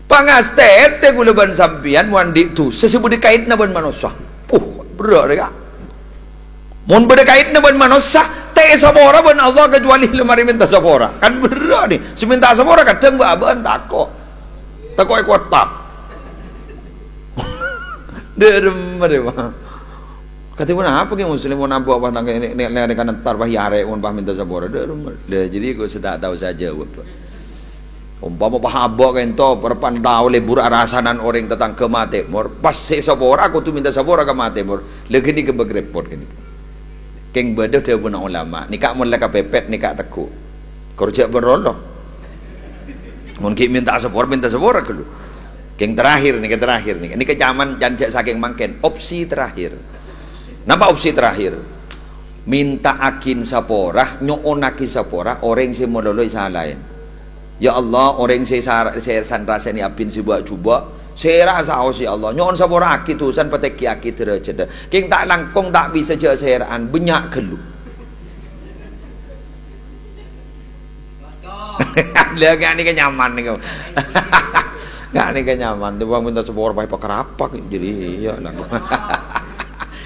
Pangastet te gula ban sampian mandi tu sesebut dikait na ban manusia. Berat ya. Mun berdekait na ban manusia te sabora ban Allah kecuali lemari minta sabora. Kan berat nih. Seminta sabora kadang baban tako. Tako kuat tap. Derem mereka. Kata pun apa ke muslim mau nampak apa tangga ini kan entar bah yare mun bah minta sabora. Derem. Jadi aku sudah tahu saja apa. Umpama pahabok ento perpantau lebur arasanan orang tentang kemate mor pas sabora aku tu minta sabora kemate mor legeni ke begrepot gini keng beda dia pun ulama nikah mun leka pepet nikah teku kerja berolo mungkin minta sabora kelu keng terakhir nih zaman jancak saking mangken opsi terakhir napa opsi terakhir minta akin sapora nyoonaki sapora orang si modaloi salain. Ya Allah, orang saya rasa ni apin si buat cuba, saya rasa si Allah. Nyon sabora akit tusan pateki akit terceda. King tak langkong tak bisa je seraan banyak kelu. Lihat ni kan nyaman ni kau. Gak ni kan nyaman. Tu bang minta sabora baik pakerapak jadi ya lah.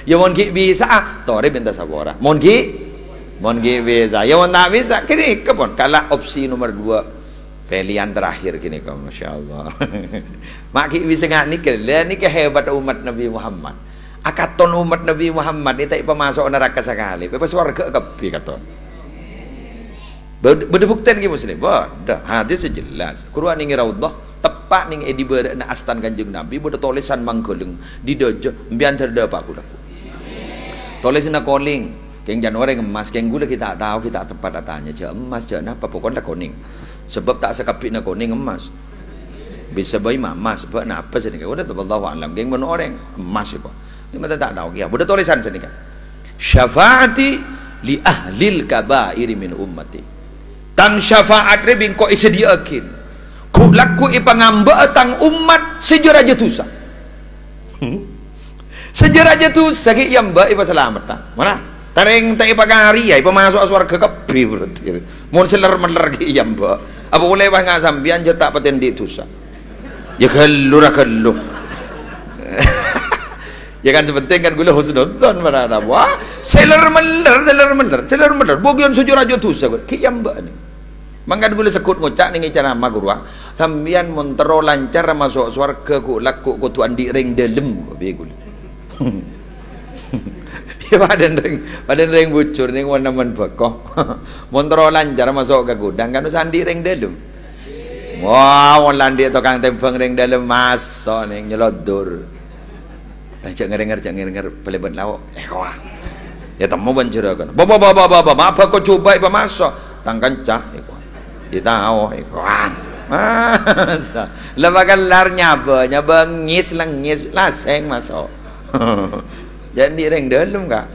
Ya mon ki bisa, tore minta sabora. Mon ki bisa. Ya mon tak bisa, kini kepon. Kalau opsi nomor 2. Pilihan terakhir gini kau, masya Allah. Maki bisa nggak nikah? Lah nikah hebat umat Nabi Muhammad. Akaton umat Nabi Muhammad ini tak masuk neraka sekali. Bebas warga kepi kata. Berdebukten ke muslim? Dah hadis jelas. Quran ini raudhah tepat ning edi berada astan kanjeng Nabi. Berde tulisan mangkeleng di dojo. Biar terdapat aku. Tulisan calling. Keng Januari emas, keng gula kita tahu kita tempat datanya. Cak emas, cak apa pokoknya kuning. Sebab tak sekapit nak kuning emas. Bisa bayi emas, sebab apa sih ni? Udah tu Allah alam. Geng mana orang emas itu. Ini mata tak tahu. Ya, udah tulisan sini kan. Syafaati li ahlil kabairi min ummati. Tang syafaat rebing ko isediakin. Ku laku ipangamba tang umat sejarah jatusa. Sejarah jatusa ki yang ba ipa selamat tak. Mana? Tareng tak ipagari ya ipa masuk surga kepi berarti. Mun seler-meler ki yang ba. Apa boleh bah ngak sambian je tak paten di tusa. Ya kallu. Ya kan sepenting kan gula husnudzon pada wah seler-meler. Bogian sujur aja tusa ki yang ba ni. Mangkan gula sekut ngocak ni cara ma guru. Sambian mun tero lancar masuk surga ku laku ku tuan di ring dalem be gula. Ya badan ring bucur ning warna men bekoh. Montro lancar masuk ke gudang kan sandi ring dalem. Wah, wong landi tukang tempeng ring dalem masuk ning nyelodur. Cak ngerenger pelebet lawak. Wah. Ya temu banjur kan. Baba, apa kau coba ipa masuk? Tang kancah ya tahu. Wah. Masa. Lebakan lar nyaba ngis laseng masuk. Jadi ring dalam kah?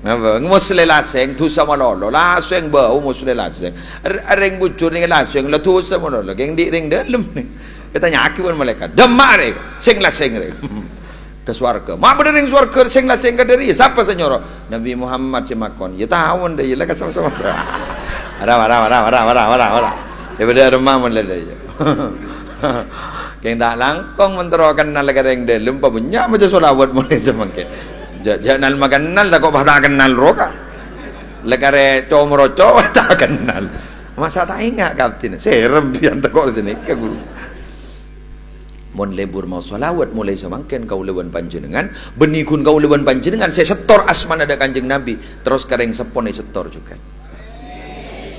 Apa? Muslim laseng tu sama lolo, laseng bau muslim laseng. Ring bucur ni laseng, la tu sama lolo. Geng di ring dalam ni. Kita nyaki pun malaikat. Demak ring, seng laseng ring. Ke swarga. Mak bener ring swarga seng laseng ke dari. Siapa senyoro? Nabi Muhammad semakon. Ya tahu anda, ya lah sama-sama. Marah. Ya bener rumah mun lah dia. Keng tak langkong menterokan nal ring dalam pabunya macam solawat mulai semangkin. Jangan makan tak kok bahasa kenal roka. Lekare comroco tak kenal. Masa tak ingat kapten. Serem pian tak kok sini ke guru. Mon lebur mau solawat mulai semangkin kau lewan panjenengan. Benikun kau lewan panjenengan. Saya setor asman ada kanjeng Nabi. Terus kering sepone setor juga.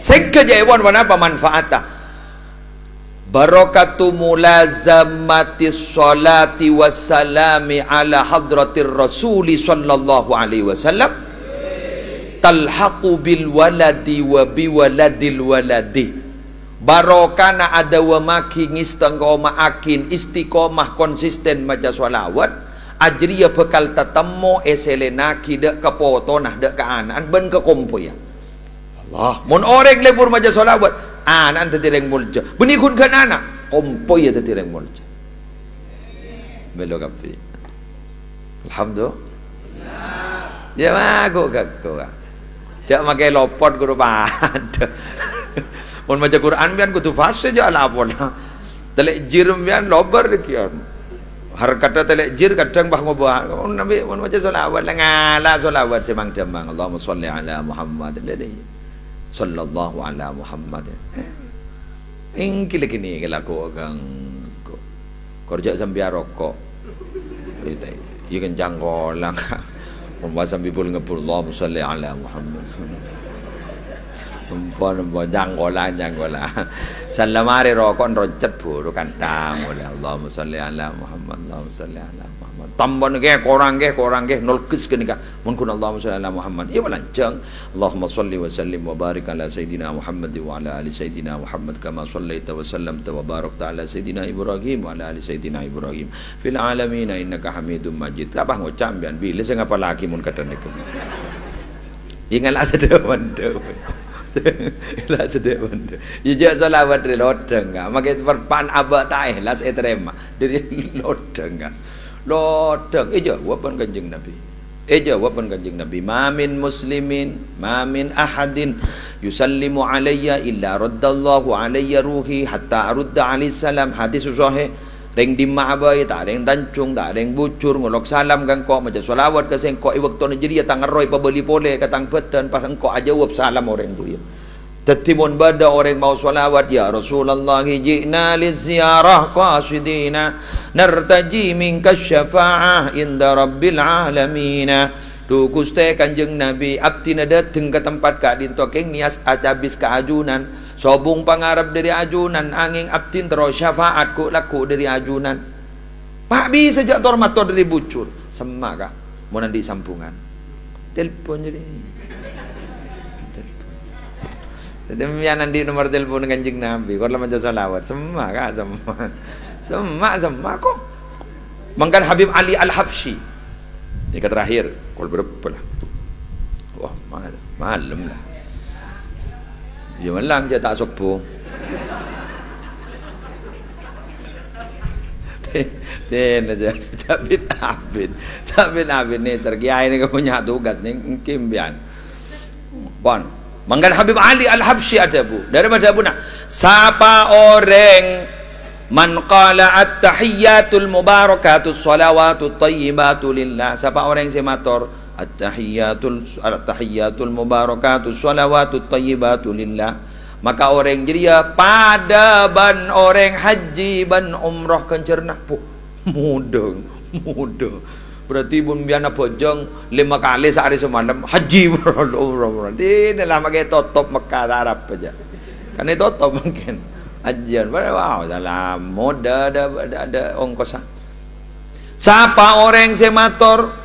Sekejawan mana apa manfaatnya? Barakatu mulazamati sholati wassalami ala hadratir rasuli sallallahu alaihi wasallam talhaqu bil waladi wa biwaladil waladi. Barokana ada wa maki ngistengkoma akin istiqomah konsisten maca sholawat ajriya bekal tatamo eselena kida kapotonah dak kaanan ben ke kompo ya Allah mun orang lebur maca sholawat anak tertireng mulja benikun kan anak kompoi ya tertireng mulja belok kapi alhamdulillah ya mago kakko jak makai lopot guru pada mun maca Quran bian kudu fase ja lapon telek jir mbian lobar kian har kata telek jir kadang bah ngobah nabi mun maca selawat la ngala selawat semang demang Allahumma sholli ala Muhammad sallallahu ala Muhammad ingki lekini kelako kang kerja sambil rokok iya kencang kolang membaca bibul ngepul Allahumma sholli ala Muhammad Empon janggola salamare rokok rocet buru kandang oleh Allahumma sholli ala Muhammad Allahumma sholli ala Muhammad tambon ke korang ke nolkis kenika mun kun Allahumma sholli ala Muhammad iya lancang Allahumma sholli wa sallim wa barik ala sayidina Muhammad wa ala ali sayidina Muhammad kama shallaita wa sallamta wa barakta ala sayidina Ibrahim wa ala ali sayidina Ibrahim fil alamin innaka Hamidum Majid kabah ngucap bian bila sing apa lagi mun kata niku ingatlah sedewan lah sedek benda. Ijak solawat dari lodeng kan. Makai perpan abak tak ikhlas terima. Dari lodeng kan. Lodeng. Jawaban kanjeng Nabi. Jawaban kanjeng Nabi. Ma min muslimin, ma min ahadin yusallimu alayya illa raddallahu alayya ruhi hatta arudda alaihi salam. Hadis sahih. Reng di ma'abai tak reng tancung tak reng bucur ngolok salam kan kok macam solawat ke sing kok waktu ni jadi tang roy pabeli pole katang beten pas engkau aja jawab salam orang tu ya tetimun bada orang mau solawat ya Rasulullah ji'na li ziarah qasidina nartaji minka syafa'ah inda rabbil alamin tu guste kanjeng Nabi abdi dateng ke tempat ka dintokeng nias acabis ke ajunan sobung pangarap dari ajunan angin abdin terus syafaat ku laku dari ajunan pak bisa sejak tormator dari bucur semak kak mau nanti sampungan telepon jadi telepon nanti nomor telepon kanjeng Nabi kalau macam salawat semak kak semak kok mangkan Habib Ali Al-Habsyi ini terakhir kalau berapa lah wah malam lah ya malang je tak sopo ten aja cabit abid ni sergiai ni punya tugas ni kimbian bon manggan Habib Ali Al-Habsyi ada bu dari mana bu nak siapa orang man qala at-tahiyyatul mubarakatus salawatut thayyibatu lillah siapa orang yang semator at-tahiyyatul mubarakatus salawatut thayyibatu lillah maka orang jeria pada ban orang haji ban umrah kencernah pu mudah berarti bun biana pojong 5 kali sehari semalam haji umrah tidak lama kayak tutup Mekah Arab aja kan itu tutup mungkin hajian wow dalam moda ada ongkosan siapa orang semator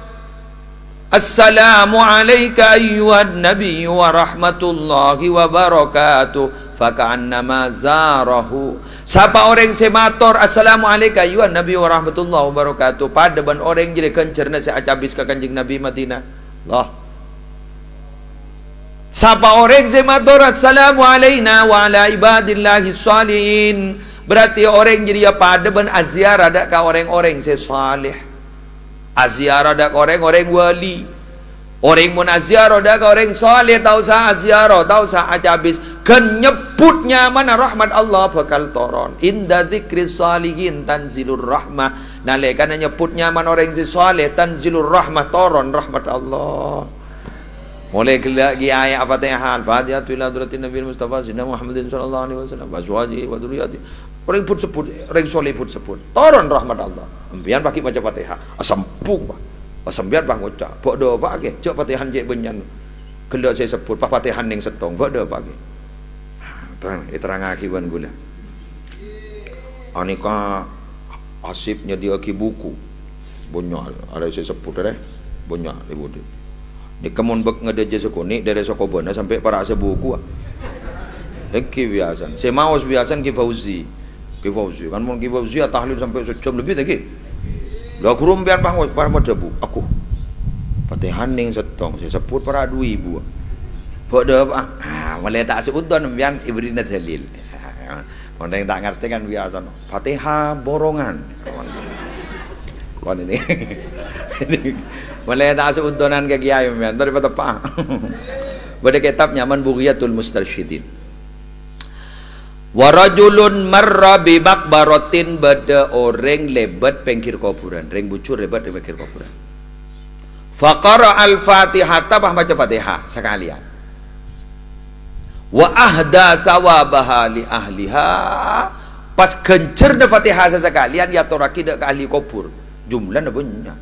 Assalamu alayka ayyuhan nabi wa rahmatullahi wa barakatuh faka'annama zarahu siapa orang semator assalamu alayka ayyuhan nabi wa rahmatullahi wa barakatuh pada ban orang jadi kencerna saya habis ke kanjeng Nabi Madinah Allah siapa orang semator assalamu alayna wa ala ibadillahi salihin berarti orang jadi pada ban aziar ada ke orang-orang sesalih aziarah dak orang-orang wali orang mun aziarah dak orang saleh tau sa aziarah tau sa habis kan nyebutnya mana rahmat Allah bakal toron inda dzikris salihin tanzilur rahmah nalekana nyebutnya mana orang si saleh tanzilur rahmah toron rahmat Allah mulai lagi ayat Fatihah Al-Fatihah ila hadratin Nabi Mustafa Sayyidina Muhammadin sallallahu alaihi wasallam waswaji wa dzurriyyati orang pun sebut orang soleh pun sebut toron rahmat Allah ambian pakai baca Fatihah asampung bah asambian bah ngucap bodoh pakai cok Fatihan je benyan kelak saya sebut Fatihan ning setong bodoh pakai terang terangake ban gula anika asipnya dia ki buku banyak ada saya sebut banyak ibu dia ni kemun bek ngedeje sekuni dari Sokobana sampai para sebuku ki biasan saya mau biasan ki Fauzi kan mun ki Fauzi tahlil sampai sejam lebih lagi lah kurum biar bah pada bu aku Fatihan ning setong saya sebut para 2000 bodoh mulai tak seudon biar ibrina dalil orang yang tak ngerti kan biasa Fatihah borongan kawan ini mulai tak seudonan ke kiai biar daripada pak pada kitab nyaman Bughiyatul Mustarsyidin Warajulun marra bi maqbaratin, bada orang lebat pengkir kuburan, reng bucur lebat di pengkir kuburan. Faqara al-Fatihata, bah baca Fatihah sekalian. Wa ahda sawabaha li ahliha, pas kencer de Fatihah sekalian ya toraki de ke ahli kubur. Jumlah na banyak.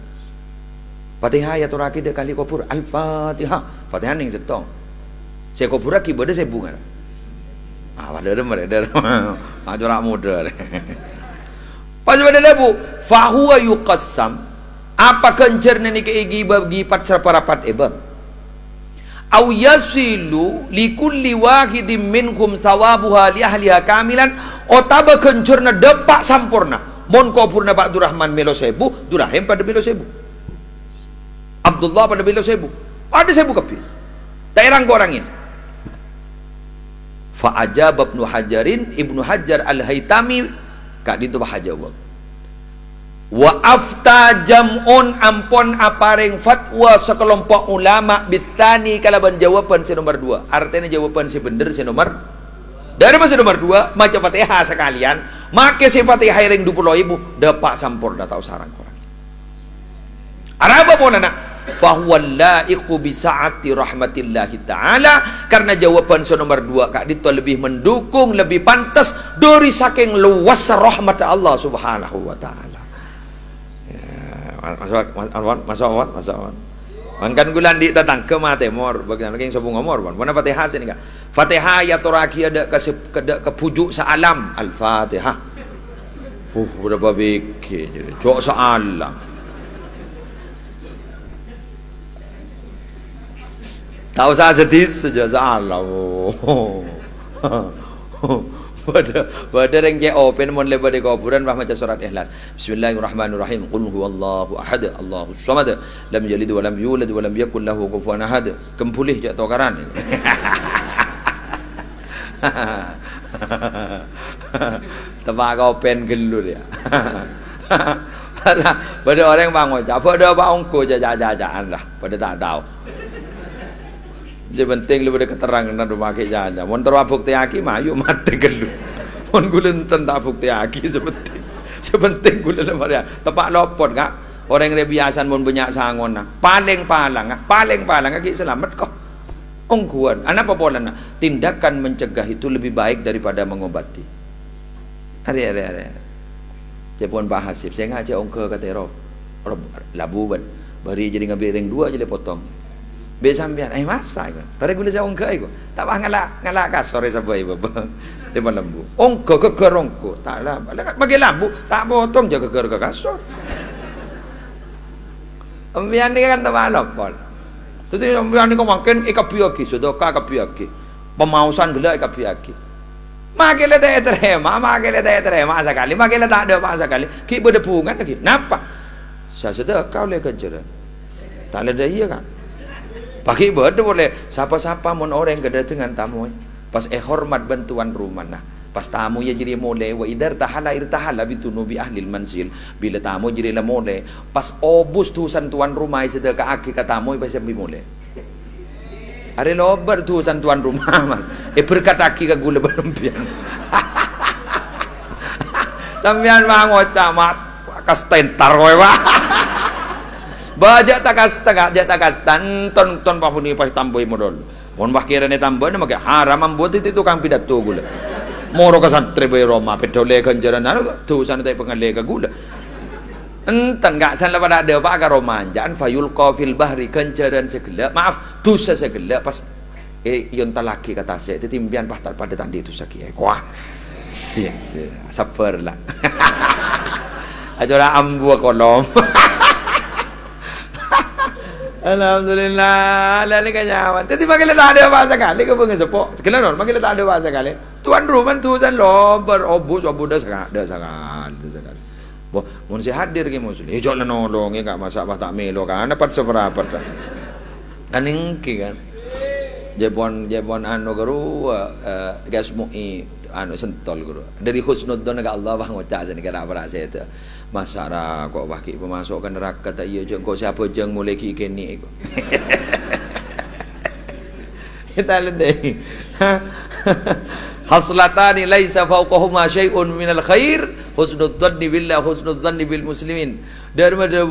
Fatihah ya toraki de ke ahli kubur. Al-Fatihah. Fatihah ning setong. Saya kubur ki bade saya bunga. Pada mereka ajarak muda. Pas pada debu, fahuwa yuqassam. Apa kencer ni ke igi bagi pat serparapat ebam. Au yasilu likulli wahidin minkum sawabuha li ahliha kamilan. Otaba kencer na depak sampurna. Mon kubur na Pak Durrahman melo sebu, Durrahim pada melo sebu. Abdullah pada melo sebu. Ada sebu kapi. Tak erang orangin. Fa'ajab Ibnu Hajar al-Haytami kak ditu bahajawab. Wa afta jam'un ampon apareng fatwa sekelompok ulama bitani kalaban jawaban si nomor 2. Artinya jawaban si bener si nomor. Dari masa nomor 2 macam Fatihah sekalian, make si Fatihah ring 20.000 dapat sampurna tahu sarang korang. Araba pun anak fahuwal laiqu bi sa'ati rahmatillahi ta'ala, karena jawaban nomor 2 kak dito lebih mendukung, lebih pantas dari saking luas rahmat Allah subhanahu wa ta'ala. Masuk. Kan gulan di tatang ke mate mor bagian lagi sabung ngomor bon. Mana Fatihah sini kak. Fatihah ya toraki ada ke pujuk saalam al-Fatihah. Berapa bikin jadi cok saalam. Tahu saya sedih saja salah. Pada yang je open mon lebar di kuburan bah macam surat Ikhlas. Bismillahirrahmanirrahim. Qul huwallahu ahad, Allahus samad, lam yalid wa lam yulad wa lam yakul lahu kufuwan ahad. Kempulih jak tokaran. Tebak open gelur ya. Pada orang bangun, pada bangku jajan lah, pada tak tahu. Jadi penting lu pada keterangan dan rumah jajan. Mon terwabuk tiaki mayu mati gelu. Mon gulenten tak bukti aki sepenting gula lemari. Tepak lopot kak. Orang yang biasa mon banyak sangon nah. Paling palang aki selamat kok. Ongkuan. Anak apa pola nah? Tindakan mencegah itu lebih baik daripada mengobati. Hari. Jepun bahasip. Saya ngajak ongke kata rob labu ban. Bari jadi ngabiring 2 jadi potong. Be sampean masak kan. Tare gula saya ongke iku. Tak bah ngalak kasore sabai baba. Di lembu. Ongke keger ongke. Tak lah. Bagi lambu tak potong je keger ke kasor. Ambian ni kan tak malapol. Tu ambian ni kau makan ikapiaki sudah kapiaki. Pemausan gula ikapiaki. Makele tak terima sekali. Makele tak ada sekali. Ki berdepungan lagi. Napa? Saya sedekah oleh kejaran. Tak ada iya kan. Pakai berde boleh siapa-siapa mon orang kedatangan tamu pas hormat bantuan rumah nah pas tamu ya jadi mulai wa idar tahala irtahala bitunubi ahli manzil bila tamu jadi la mulai pas obus tusan tuan rumah sedekah aki ka tamu pas sampai mulai are lober tusan tuan rumah man berkat aki ka gula berempian sampean mangot tamat kastentar kowe wah Bajak takas ton papuni pas tamboi modal. Mon bakira ne tamboi ne make haram membuat itu tukang pidato gula. Moro ka santri bay Roma pedole kanjaran anu tusan tai pengale ka gula. Enten gak san pada ada pak ka romanjaan fayul qafil bahri kanjaran segala maaf dosa segala pas yon talaki kata saya titimpian pastar pada tandi itu sakit. Wah. Sia sabar lah. Ajora ambu kolom. Alhamdulillah, lah ni kanyawan. Tapi makila tak ada bahasa kali ke pengen sepok. Sekali non, makila tak ada bahasa kali. Tuan rumah tuan lo berobus dah sangat. Boh, mun si hadir ke muslim. Jangan nolong, enggak masak bah tak melo kan. Dapat seberapa tak? Kan ingki kan. Jepon anu guru gasmui anu sentol guru. Dari husnudzon ke Allah bah ngocak sini kena berasa itu. Masyarakat kok baki pemasukkan neraka tak iya jeng kau siapa jeng mulai kini ikut kita ledai Haslatani laisa fawqahuma syai'un minal khair, husnudzanni billah, husnudzanni bil muslimin. Daripada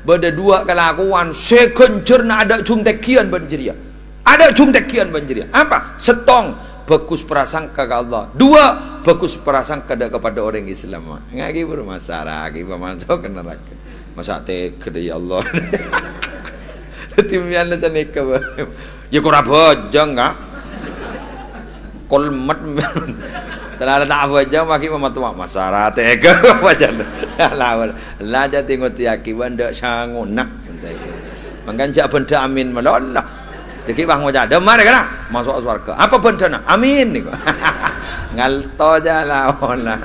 benda dua kelakuan sekencurna ada cung tekian banjiria. Ada cung tekian banjiria. Apa? Setong bagus prasangka ke Allah. Dua, bagus prasangka kepada orang Islam. Ngaki bermasalah, ngaki masuk ke neraka. Masa tega ya Allah. Timnya na sanika ba. Ya ko rabojang ka. Kolmat. Talala na abojang maki mamatua masara tega wajan. Salawar. La ja tingot yaki banda sangunak. Mangkan jak benda amin malollah. Jadi bang wajah demar kana masuk surga. Apa benda na? Amin niku. Ngalto jalawon lah.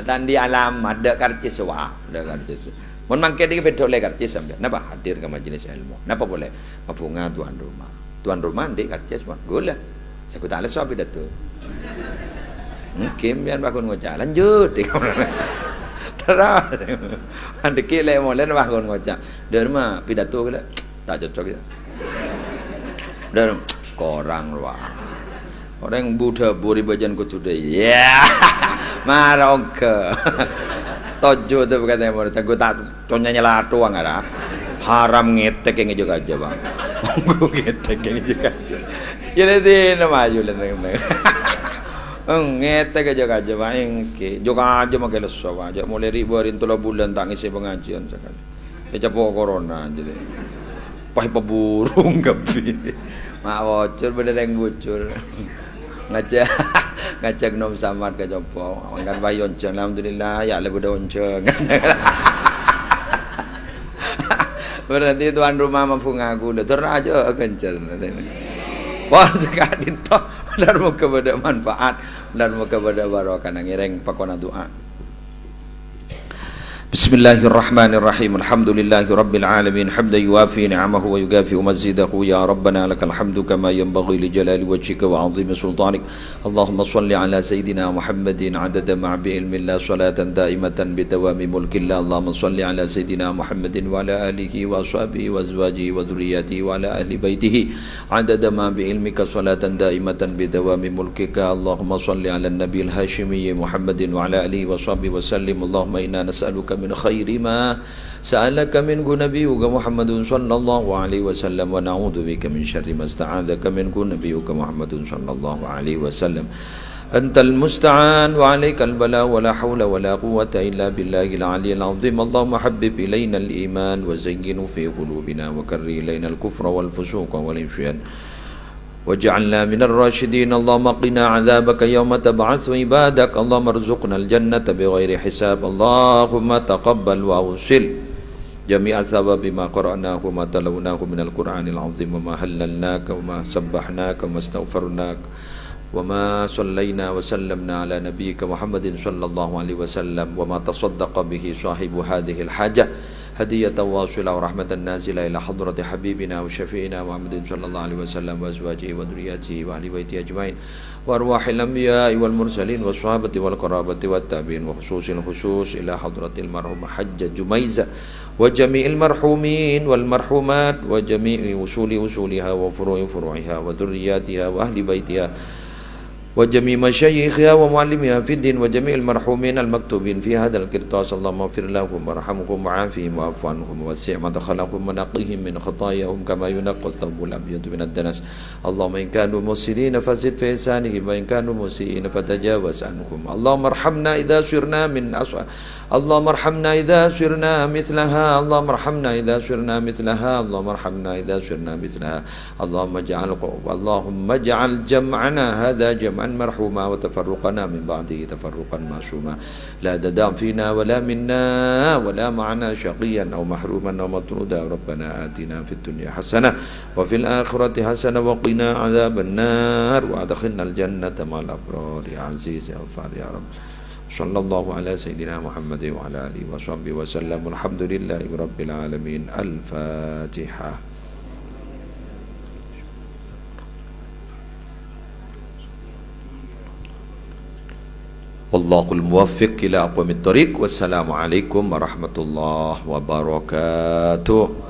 Tandi alam ada karcis wa, ada karcis. Mun mangke iki beda oleh karcis sampean. Napa hadir ke majelis ilmu? Napa boleh? Mabunga tuan rumah. Tuan rumah ndek karcis mah gula. Saya kudu ales wae pidato. Mungkin biar bangun ngocak lanjut. Terus. Andeke le molen bangun ngocak. Der mah pidato gula tak cocok ya. Der korang ruang. Orang Buddha buri bajan kutu deh. Ya. Marongke. Tojo tu bukan yang mau gue tak conya nyelatu ang ada haram ngetek yang juga aja bang gue ngetek yang juga aja jadi ini maju lagi ngetek aja bang yang ke juga aja makai lesu aja mulai ribuan tulah bulan tak ngisi pengajian sekali capok corona jadi pahit peburung gapi mak bocor bener yang bocor ngajak nom samad ke jopo angkat bayi onceng alhamdulillah ya le budak onceng berarti tuan rumah mampu ngaku dah terus aja kencel wah sekali toh benar mau kepada manfaat benar mau kepada barokah nangireng pakona doa. Bismillahirrahmanirrahim. Alhamdulillahi rabbil alamin hamdan yuwafi ni'amahu wa yukafi mazidahu ya rabbana lakal hamdu kama yanbaghi li jalali wajhika wa 'azimi sultanik. Allahumma shalli ala sayidina Muhammadin 'adada ma bi ilmillah salatan daimatan bi dawami mulkillah. Allahumma shalli ala sayidina Muhammadin wa ala alihi wa ashabihi wa azwajihi wa dhurriyyatihi wa ala ahli baitihi 'adada ma bi ilmika salatan daimatan bi dawami mulkika. Allahumma shalli ala an-nabiyil hashimi Muhammadin wa ala alihi wa sahbihi wa sallim. Allahumma inna nas'aluka من خير ما سألك منه نبيك محمد صلى الله عليه وسلم ونعوذ بك من شر ما استعاذك منه نبيك محمد صلى الله عليه وسلم أنت المستعان وعليك البلاء ولا حول ولا قوة إلا بالله العلي العظيم. اللهم حبب إلينا الإيمان وزينه في قلوبنا وكره إلينا الكفر والفسوق والعصيان واجعلنا من الراشدين. اللهم قنا عذابك يوم تبعث عبادك. اللهم ارزقنا الجنة بغير حساب. اللهم تقبل وأوصل جميع الثواب ما قرأناه وما تلوناه من القرآن العظيم وما هللناك وما سبحناك وما استغفرناك وما صلينا وسلمنا على نبيك محمد صلى الله عليه وسلم وما تصدق به صاحب هذه الحاجة هدية واصلة ورحمة نازلة إلى حضرة حبيبنا وشفيعنا محمد صلى الله عليه وسلم وأزواجه وذرياته وأهل بيته أجمعين وأرواح الأنبياء والمرسلين والصحابة والقرابة والتابعين وخصوص الخصوص إلى حضرة المرحوم حج جميزة وجميع المرحومين والمرحومات وجميع أصولها وفروع فروعها وذرياتها وأهل بيتها وجميع مشايخها ومعلمها في الدين وجميع المرحومين المكتوبين في هذا القرطاس. اللهم اغفر لهم وارحمهم وعافهم واعف عنهم ووسع مدخلهم ونقهم من خطاياهم كما ينقى الثوب الابيض من الدنس. اللهم ان كانوا مسيئين فزد في احسانهم وان كانوا مسيئين فتجاوز عنهم. اللهم ارحمنا اذا صرنا من اللهم ارحمنا اذا صرنا مثلها. اللهم ارحمنا اذا صرنا مثلها. اللهم ارحمنا اذا صرنا مثلها. اللهم اجعل جمعنا هذا جمعا مرحوما وتفرقنا من بعده تفرقا معصوما لا تدع فينا ولا منا ولا معنا شقيا أو محروما أو مطرودا. ربنا آتنا في الدنيا حسنة وفي الآخرة حسنة وقنا عذاب النار وأدخلنا الجنة مع الأبرار يا عزيز يا غفار يا رب. صلى الله على سيدنا محمد وعلى آله وصحبه وسلم. الحمد لله رب العالمين. الفاتحة. Wallahul muwaffiq ila aqwamit thoriq. Wassalamualaikum warahmatullahi wabarakatuh.